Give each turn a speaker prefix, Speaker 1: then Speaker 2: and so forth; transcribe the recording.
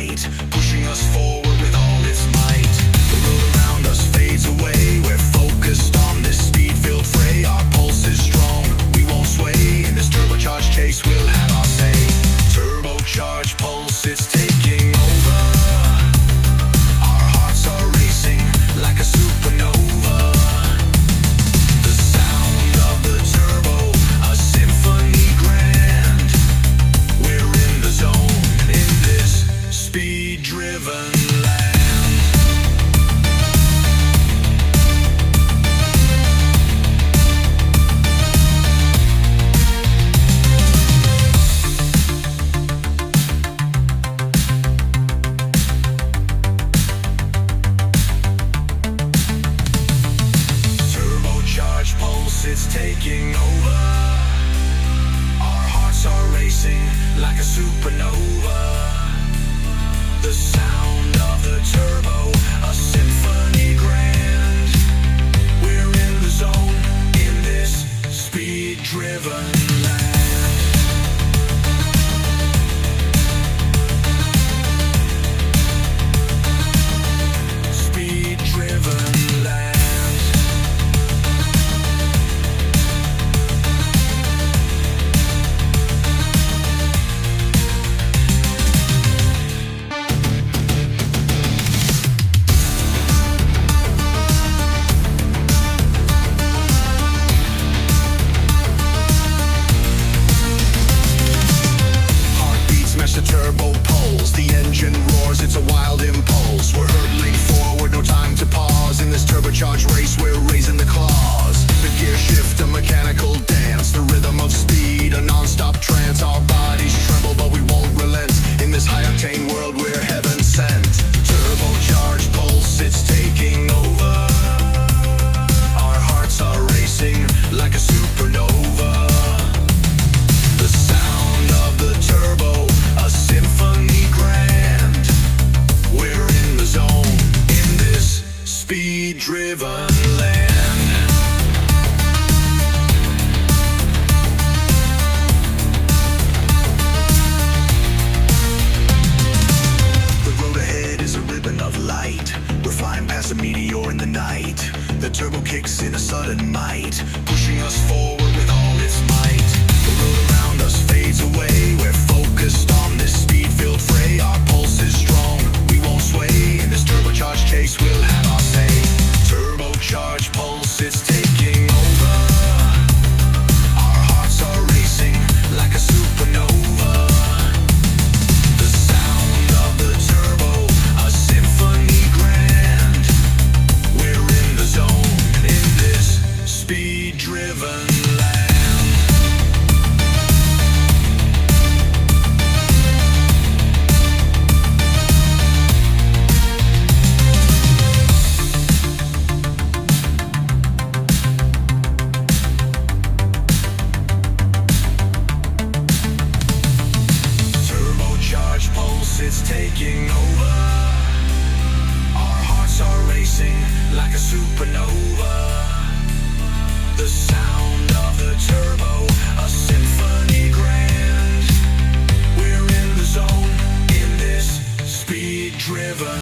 Speaker 1: light, pushing us forward with all its might. The world around us fades away. We're focused on this speed-filled fray. Our pulse is strong, we won't sway. In this turbocharged chase, we'll have our say. Turbocharged pulse, it's taking over. Our hearts are racing like a supernova. The sound of the turbo, a symphony grand. We're in the zone, in this speed-driven land. Turbocharged pulse, it's taking over. Our hearts are racing like a supernova. The sound of the turbo, a symphony grand. We're in the zone, in this speed-driven land. Speed-driven land. The turbo pulls, the engine roars, it's a wild impulse. We're hurtling forward, no time to pause. In this turbocharged race, we're raising the claws. The gear shift, a mechanical dance. The rhythm of speed, a non-stop trance. Our bodies tremble, but we won't relent. In this high-octane world, we're heaven sent. Turbocharged pulse, it's taking over. Our hearts are racing like a supernova. The sound of the turbo, a symphony grand. We're in the zone, in this speed-driven land. The road ahead is a ribbon of light. We're flying past a meteor in the night. The turbo kicks in a sudden might, pushing us forward with all its might. The road around us fades away. We're focused on this speed-filled fray. Our pulse is strong, we won't sway. In this turbocharged chase, we'll have our say. Turbocharged pulse, it's taking over. Our hearts are racing like a supernova. The sound of the turbo, a symphony grand. We're in the zone, in this speed-driven land. Turbocharged pulse, it's taking over. Our hearts are racing like a supernova. The sound of the turbo, a symphony grand. We're in the zone, in this speed-driven